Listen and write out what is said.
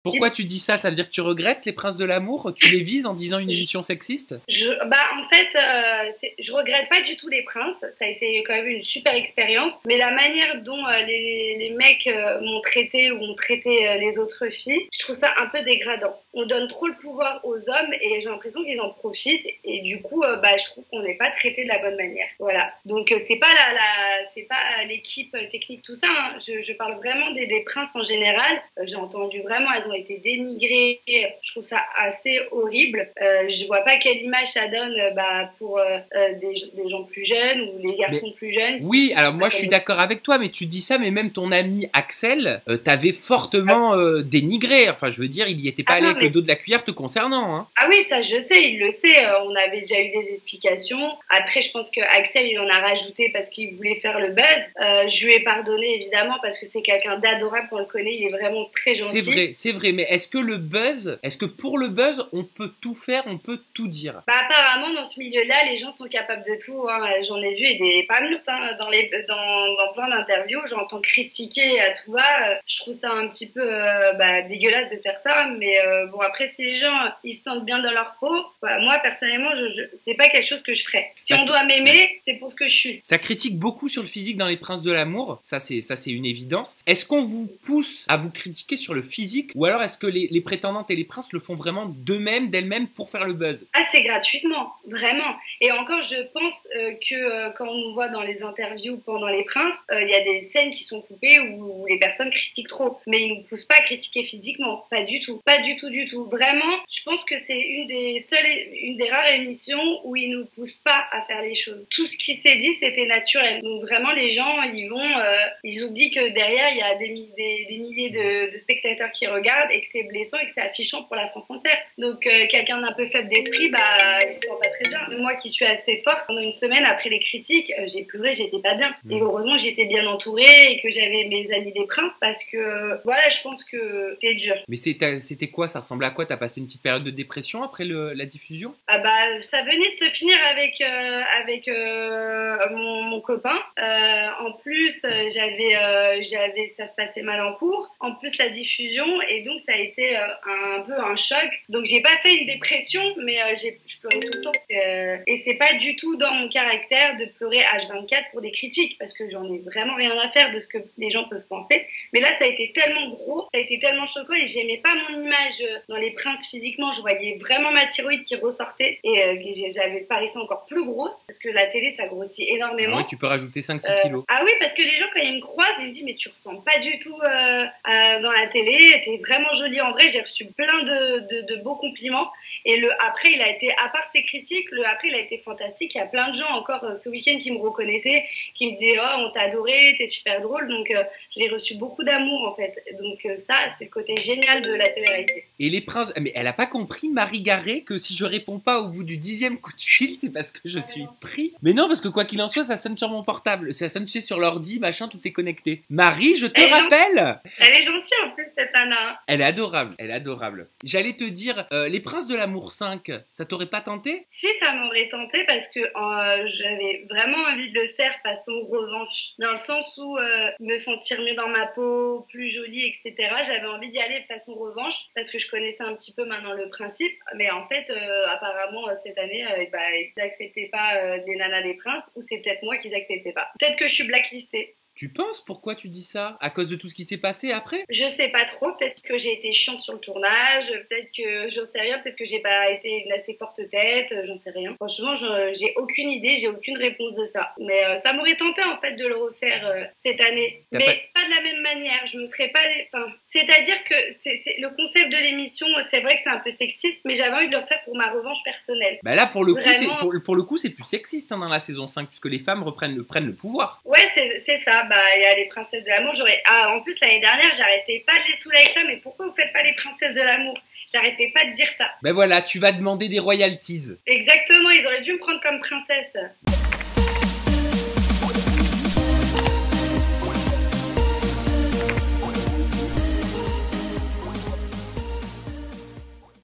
Pourquoi tu dis ça? Ça veut dire que tu regrettes les princes de l'amour? Tu les vises en disant une émission sexiste? En fait, je regrette pas du tout les princes. Ça a été quand même une super expérience. Mais la manière dont les mecs m'ont traité ou ont traité les autres filles, je trouve ça un peu dégradant. On donne trop le pouvoir aux hommes et j'ai l'impression qu'ils en profitent. Et du coup, je trouve qu'on n'est pas traité de la bonne manière. Voilà. Donc c'est pas c'est pas l'équipe technique tout ça. Hein. Je parle vraiment des princes en général. J'ai entendu vraiment, elles ont été dénigrées. Je trouve ça assez horrible. Je vois pas quelle image ça donne pour des gens plus jeunes ou les garçons plus jeunes. Oui, alors moi je suis d'accord avec toi, mais tu dis ça, mais même ton ami Axel t'avait fortement dénigré. Enfin, je veux dire, il y était pas allé avec le dos de la cuillère te concernant. Hein. Ah oui, ça je sais, il le sait. On avait déjà eu des explications. Après, je pense que Axel, il en a rajouté parce qu'il voulait faire le buzz. Je lui ai pardonné évidemment parce que c'est quelqu'un d'adorable, qu'on le connaît, il est vraiment très gentil. C'est vrai, mais est-ce que pour le buzz, on peut tout faire, on peut tout dire? Apparemment, dans ce milieu-là, les gens sont capables de tout. Hein. J'en ai vu et des pas minutes hein, dans plein d'interviews. J'entends critiquer à tout va. Je trouve ça un petit peu dégueulasse de faire ça. Mais bon, après, si les gens ils se sentent bien dans leur peau, moi personnellement, c'est pas quelque chose que je ferais. Si on doit m'aimer, c'est pour ce que je suis. Ça critique beaucoup sur le physique dans les princes de l'amour. Ça, c'est une évidence. Est-ce qu'on vous pousse à vous critiquer sur le physique, ou alors est-ce que les prétendantes et les princes le font vraiment d'elles-mêmes pour faire le buzz? Ah, c'est gratuitement, vraiment. Et encore, je pense que quand on nous voit dans les interviews pendant les princes, il y a des scènes qui sont coupées où les personnes critiquent trop. Mais ils nous poussent pas à critiquer physiquement, pas du tout, pas du tout, du tout. Vraiment, je pense que c'est une des rares émissions où ils nous poussent pas à faire les choses. Tout ce qui s'est dit, c'était naturel. Donc vraiment, les gens, ils oublient que derrière, il y a des milliers de spectateurs qui regardent et que c'est blessant et que c'est affichant pour la France entière. Donc quelqu'un d'un peu faible d'esprit, il se sent pas très bien. Moi qui suis assez forte, pendant une semaine après les critiques, j'ai pleuré, j'étais pas bien. Et heureusement j'étais bien entourée et que j'avais mes amis des princes parce que voilà, je pense que c'est dur. Mais c'était quoi? Ça ressemblait à quoi? T'as passé une petite période de dépression après la diffusion? Ça venait de se finir avec mon copain. En plus, ça se passait mal en cours. En plus la diffusion et donc ça a été un peu un choc. Donc j'ai pas fait une dépression, mais je pleurais tout le temps. Et c'est pas du tout dans mon caractère de pleurer H24 pour des critiques, parce que j'en ai vraiment rien à faire de ce que les gens peuvent penser. Mais là, ça a été tellement gros, ça a été tellement choquant, et j'aimais pas mon image dans les princes physiquement. Je voyais vraiment ma thyroïde qui ressortait, et j'avais paraissé encore plus grosse, parce que la télé, ça grossit énormément. Ah oui, tu peux rajouter 5-6 kilos. Ah oui, parce que les gens, quand ils me croisent, ils me disent, mais tu ressembles pas du tout dans la télé, t'es vraiment jolie en vrai. J'ai reçu plein de beaux compliments. Et après, à part ces critiques, après, il a été fantastique. Il y a plein de gens encore ce week-end qui me reconnaissaient, qui me disaient, oh, on t'a adoré, t'es super drôle. Donc, j'ai reçu beaucoup d'amour, en fait. Donc, ça, c'est le côté génial de la télé-réalité. Et les princes, mais elle a pas compris, Marie Garret, que si je réponds pas au bout du 10e coup de fil, c'est parce que je suis pris. Mais non, parce que quoi qu'il en soit, ça sonne sur mon portable. Ça sonne, tu sais, sur l'ordi, machin, tout est connecté. Marie, je te rappelle! Elle est gentille, en plus, cette Anna. Elle est adorable, elle est adorable. J'allais te dire, les princes de l'amour 5, ça t'aurait pas tenté? Si, ça m'aurait tenté parce que j'avais vraiment envie de le faire façon revanche. Dans le sens où me sentir mieux dans ma peau, plus jolie, etc. J'avais envie d'y aller façon revanche parce que je connaissais un petit peu maintenant le principe. Mais en fait, apparemment, cette année, ils n'acceptaient pas des nanas des princes, ou c'est peut-être moi qu'ils n'acceptaient pas. Peut-être que je suis blacklistée. Tu penses? Pourquoi tu dis ça? À cause de tout ce qui s'est passé après? Je sais pas trop, peut-être que j'ai été chiante sur le tournage, peut-être que j'en sais rien, peut-être que j'ai pas été une assez forte tête, j'en sais rien. Franchement, j'ai aucune idée, j'ai aucune réponse de ça. Mais ça m'aurait tenté en fait de le refaire cette année. Mais pas de la même manière, je me serais pas... c'est-à-dire que le concept de l'émission, c'est vrai que c'est un peu sexiste, mais j'avais envie de le refaire pour ma revanche personnelle. Bah là, pour le coup, pour le coup, c'est plus sexiste hein, dans la saison 5, puisque les femmes prennent le pouvoir. Ouais, c'est ça. Il y a les princesses de l'amour. En plus, l'année dernière, j'arrêtais pas de les saouler avec ça. Mais pourquoi vous faites pas les princesses de l'amour? J'arrêtais pas de dire ça. Ben voilà, tu vas demander des royalties. Exactement, ils auraient dû me prendre comme princesse.